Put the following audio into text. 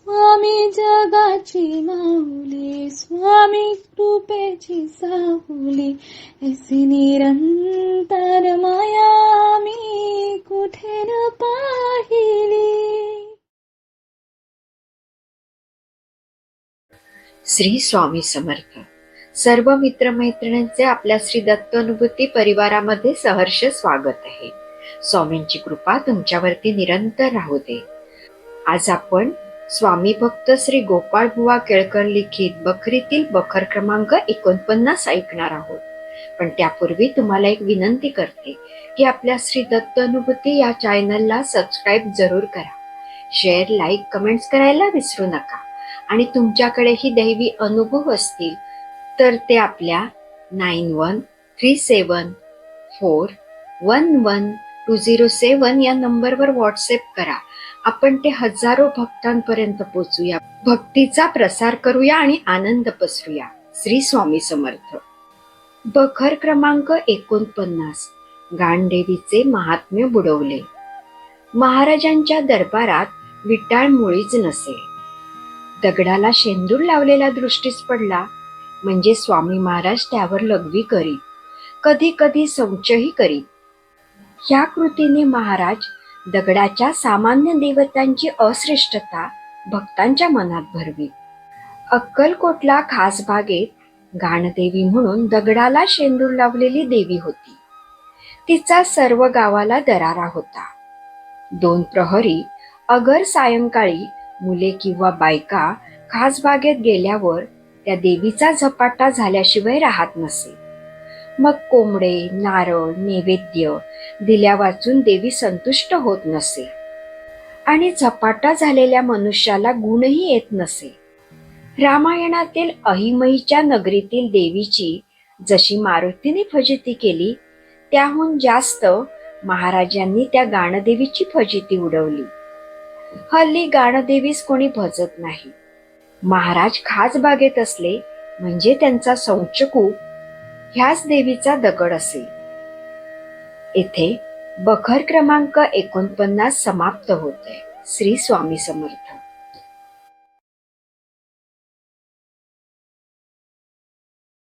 स्वामी जगाची माऊली, स्वामी कृपेची साहुली, ऐसी निरंतर माया मी कुठे न पाहिली. श्री स्वामी समर्थ. सर्व मित्रमैत्रिणींचे आपल्या श्री दत्तानुभूती परिवारामध्ये सहर्ष स्वागत आहे. स्वामींची कृपा तुमच्यावरती निरंतर राहू दे. आज आपण स्वामी भक्त श्री गोपाळ बुवा केळकर लिखित बखरीतील बखर क्रमांक 49 ऐकणार आहोत. पण त्यापूर्वी तुम्हाला एक विनंती करते की आपल्या श्री दत्तानुभूती या चॅनलला सबस्क्राईब जरूर करा. शेअर, लाईक, कमेंट्स करायला विसरू नका. आणि तुमच्याकडेही दैवी अनुभव असतील तर ते आपल्या 9137411207 या नंबरवर व्हॉट्सअप करा. आपण ते हजारो भक्तांपर्यंत पोहोचूया, भक्तीचा प्रसार करूया आणि आनंद पसरूया. श्री स्वामी समर्थ. बखर क्रमांक 49. गांडदेवीचे महात्म्य बुडवले. महाराजांच्या दरबारात विटाळ मुळीच नसे. दगडाला शेंदूर लावलेला दृष्टीस पडला म्हणजे स्वामी महाराज त्यावर लघवी करीत, कधी कधी संचही करीत. ह्या कृतीने महाराज दगडाच्या सामान्य देवतांची अश्रेष्ठता भक्तांच्या मनात भरवी. अक्कलकोटला खास बागेत गाणदेवी म्हणून दगडाला शेंदूर लावलेली देवी होती. तिचा सर्व गावाला दरारा होता. 2 प्रहरी अगर सायंकाळी मुले किंवा बायका खास बागेत गेल्यावर त्या देवीचा झपाटा झाल्याशिवाय राहत नसे. मग कोंबडे, नारळ, नैवेद्य दिल्या वाचून देवी संतुष्ट होत नसे आणि झपाटा झालेल्या मनुष्याला गुणही येत नसे. रामायणातील अहिमईच्या नगरीतील देवीची जशी मारुतीने फजिती केली त्याहून जास्त महाराजांनी त्या गाणदेवीची फजिती उडवली. हल्ली गाणदेवीस कोणी भजत नाही. महाराज खास बागेत असले म्हणजे त्यांचा संचकूप ह्याच देवीचा दगड असेल. येथे बखर क्रमांक 49 समाप्त होते. श्री स्वामी समर्थ.